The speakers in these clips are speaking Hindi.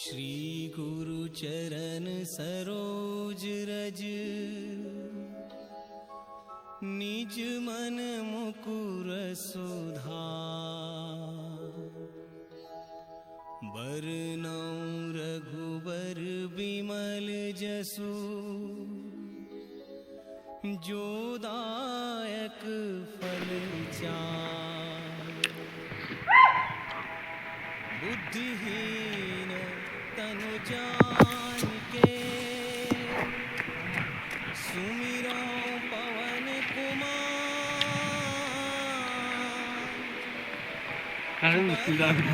श्री गुरु चरण सरोज रज, निज मन मुकुर सुधार। बरनौ रघुबर बिमल जसु, जो दायक फल चार। बुद्धिहीन तनु जानिके, सुमिरो पवन कुमार। रामदूत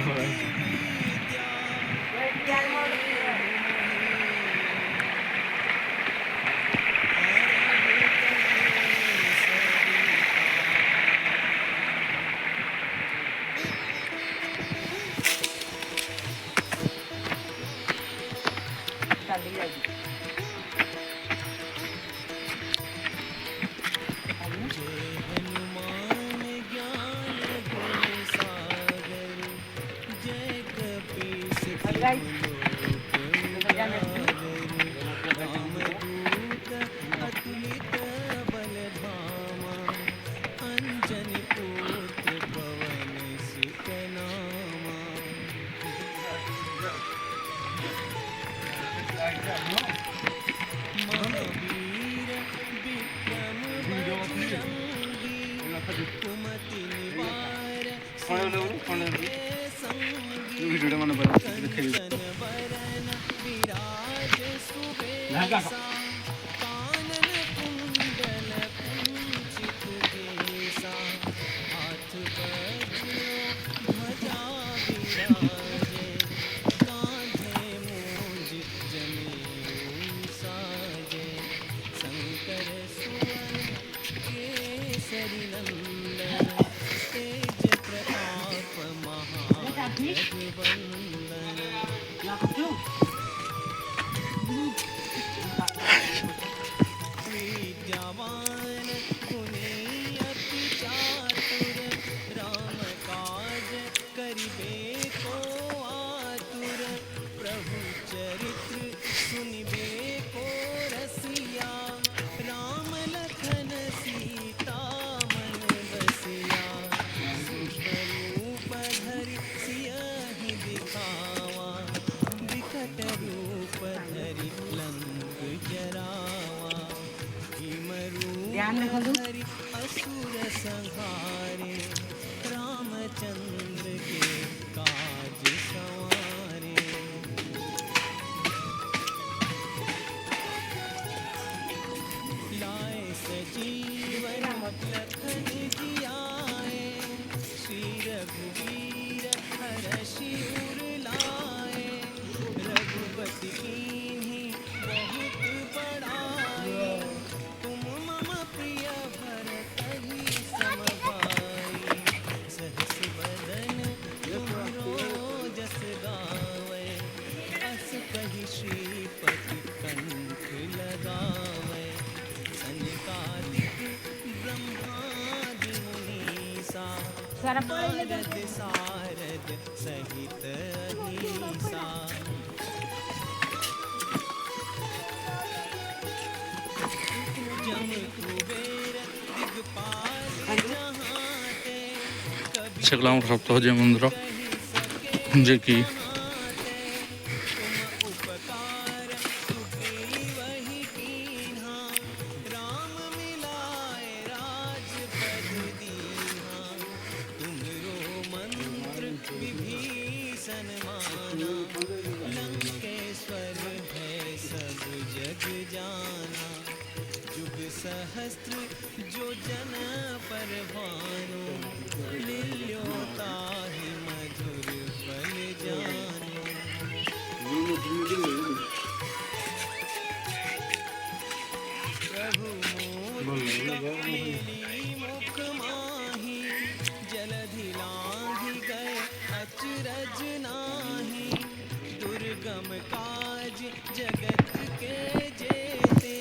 अतुलित बल धामा, अंजनी पुत्र पवन सुत नामा। महावीर विक्रम बजरंगी, कुमति निवार संगी। कंचन बरन विराज सुबेसा, कानन कुंडल कुंचित केसा। हाथ वज्र ध्वजा विराजे, कांधे मूंज जनेऊ साजे। शंकर सुवन केसरी नंदन, तेज प्रताप महाजगवंदन। विद्यावान गुणी अति चातुर, राम काज करिबे को आतुर। प्रभु चरित्र सुनिबे को रसिया, राम लखन सीता मन बसिया। सूक्ष्म रूप धरि सियहि दिखावा, विकट रूप धरि लंक जरावा। भीम रूप धरि असुर संहारे, रामचंद्र के काज संवारे। लाए सजीवन लखन जियाए, श्री रघुवीर हरषि उर लाए। रघुपति कीन्ही बहुत बड़ाई, तुम मम प्रिय भरतहि सम भाई। सहस बदन तुमरो जस गावै, अस कहि श्रीपति कंठ लगावै। सनकादिक ब्रह्मादि मुनीसा, नारद सारद सहित अहिसा। जम कुबेर दिगपाल जहाते, সেগুলো প্রাপ্ত হচ্ছে মন্দির যে কি उपकार सुग्रीवहि कीन्हा। राम मिलाए राजपद दीन्हा, तुमरो मंत्र विभीषण माना। लंकेश्वर है सब जग जाना, जुग सहस्त्र जो जन पर भानु। लील्योताहि मधुर फल जानु। प्रभु मोहि कपिली मुख माहि, जलधि लांघि गए अचरज नाही। दुर्गम काज जगत के जेते,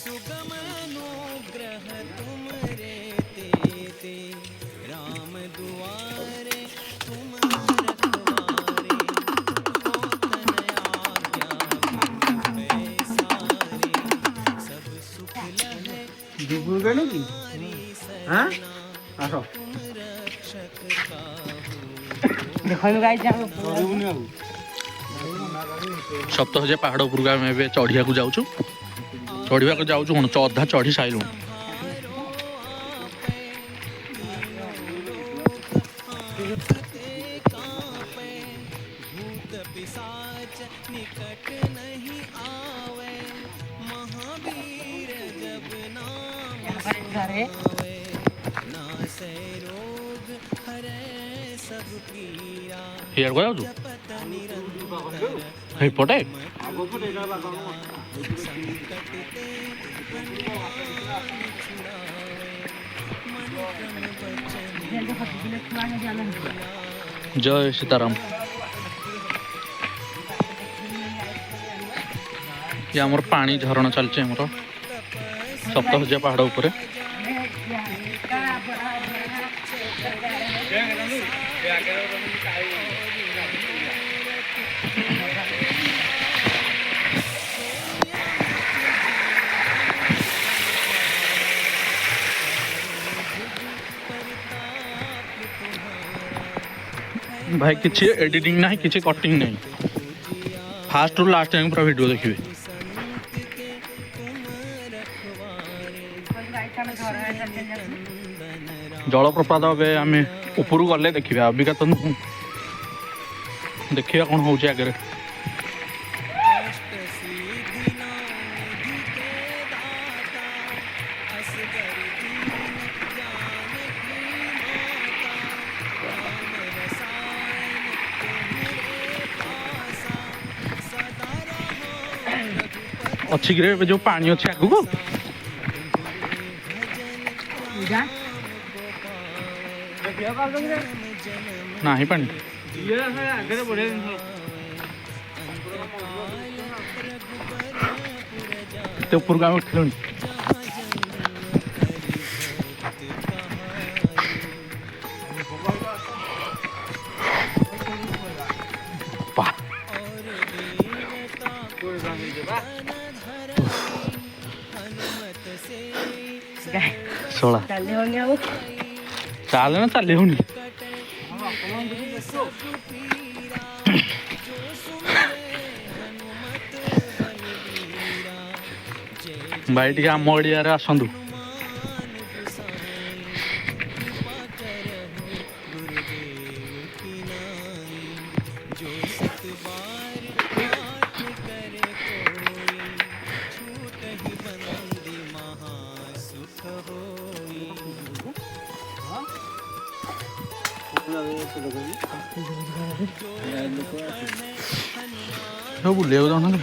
सुगम अनुग्रह ଆସ ଦେଖନ୍ତୁ ଗାଈ ଯାଉ କରିବୁନି ଆଉ ସପ୍ତଶଯ୍ୟା ପାହାଡ଼ ଉପରକୁ ଆମେ ଏବେ ଚଢ଼ିବାକୁ ଯାଉଛୁ କ'ଣ ଅଧା ଚଢ଼ି ସାରିଲୁଣି। पिशाच निकट नहीं आवे महावीर जब नाम आवे नासे रोग हरे सब पीरा ହିଆଡ଼କୁ ଯାଉଛୁ जपत निरंतर ହେଇପଟେ संकट ते हनुमान छुड़ावे मन क्रम बचन ଜୟ ସୀତାରାମ। ଇଏ ଆମର ପାଣି ଝରଣା ଚାଲିଛି ଆମର ସପ୍ତଶଯ୍ୟା ପାହାଡ଼ ଉପରେ। ଭାଇ କିଛି ଏଡିଟିଂ ନାହିଁ କିଛି କଟିଂ ନାହିଁ ଫାଷ୍ଟରୁ ଲାଷ୍ଟ ଯାଏଁ ପୁରା ଭିଡ଼ିଓ ଦେଖିବେ। ଜଳପ୍ରପାତ ଏବେ ଆମେ ଉପରକୁ ଗଲେ ଦେଖିବା ଅବିକା ତ ନୁହଁ ଦେଖିବା କ'ଣ ହେଉଛି ଆଗରେ। ଅଛି କିରେ ଏବେ ଯେଉଁ ପାଣି ଅଛି ଆଗକୁ ନାହିଁ ପାଣି ଆଗରେ ବଢିଆ ଜିନିଷ ଏତେ ଉପରକୁ ଆମେ ଉଠିଲୁଣି। ଶୋଳା ଚାଲେ ନା ଚାଲି ହଉନି। ଭାଇ ଟିକେ ଆମ ଏରିଆରେ ଆସନ୍ତୁ। ସବୁ ବୁଲିବାକୁ ଯାଉନାହାନ୍ତି।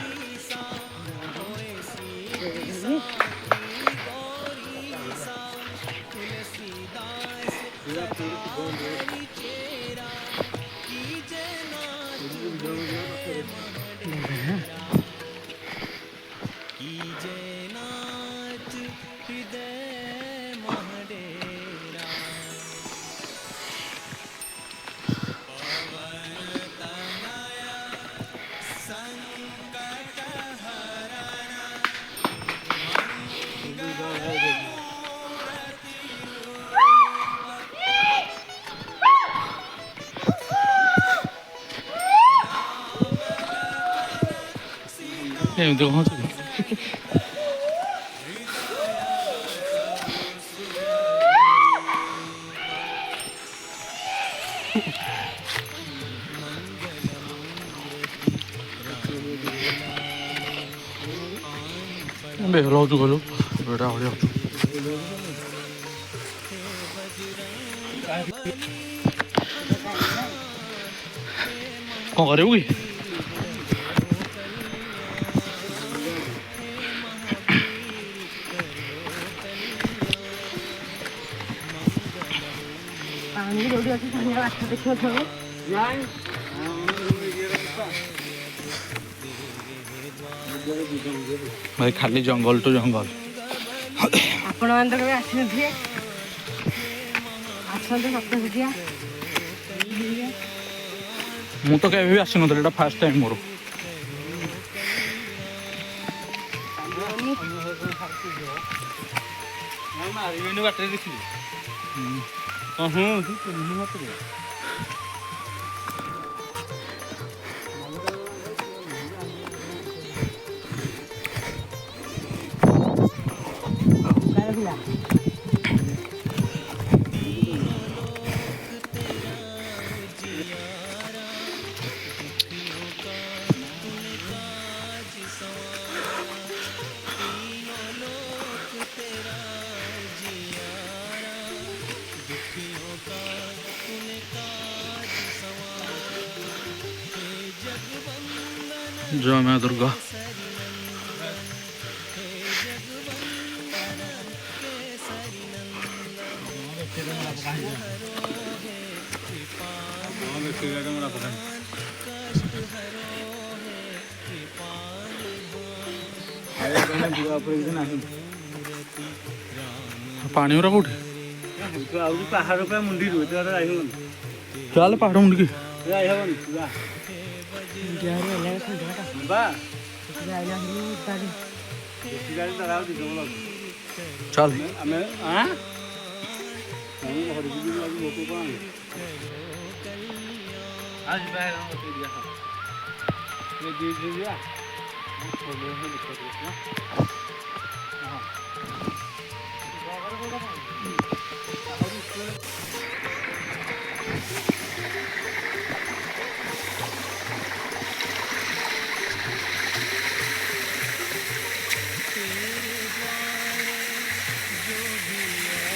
ଏମିତି କହୁଛି ବେହଲ ହଉଛୁ ଗଲୁ ବେଟା ଭଳିଆ ହଉଛୁ। କ'ଣ କରିବୁ କି? ଭାଇ ଖାଲି ଜଙ୍ଗଲ ଟୁ ଜଙ୍ଗଲ। ଆପଣମାନେ ତ କେବେ ଆସିନଥିବେ, ଆସନ୍ତୁ ସପ୍ତଶଯ୍ୟା। ମୁଁ ତ କେବେ ବି ଆସିନଥିଲି, ଏଇଟା ଫାର୍ଷ୍ଟ ଟାଇମ୍ ମୋର। ବାଟରେ ଦେଖିଲି जय मां दुर्गा। पानी उरा कोठी पहाड़ पे मुंडी रू तो आई चल पहाड़ मुंड की आई हवन बा गाड़ी लगा दी तो चल हमें हां हम हर भी लगी मोको पान आज बाहर हम तो दिया ये दी दिया बोलो है दिक्कत है हां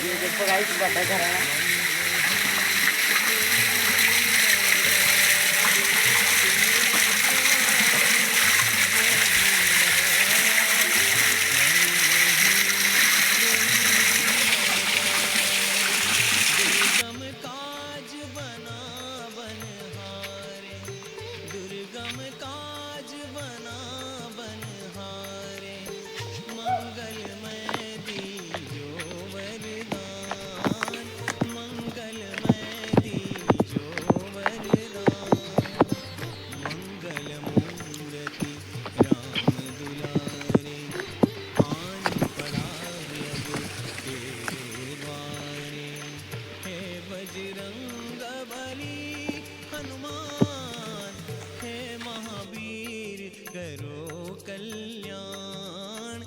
ये देखो गाइस बड़ा घर है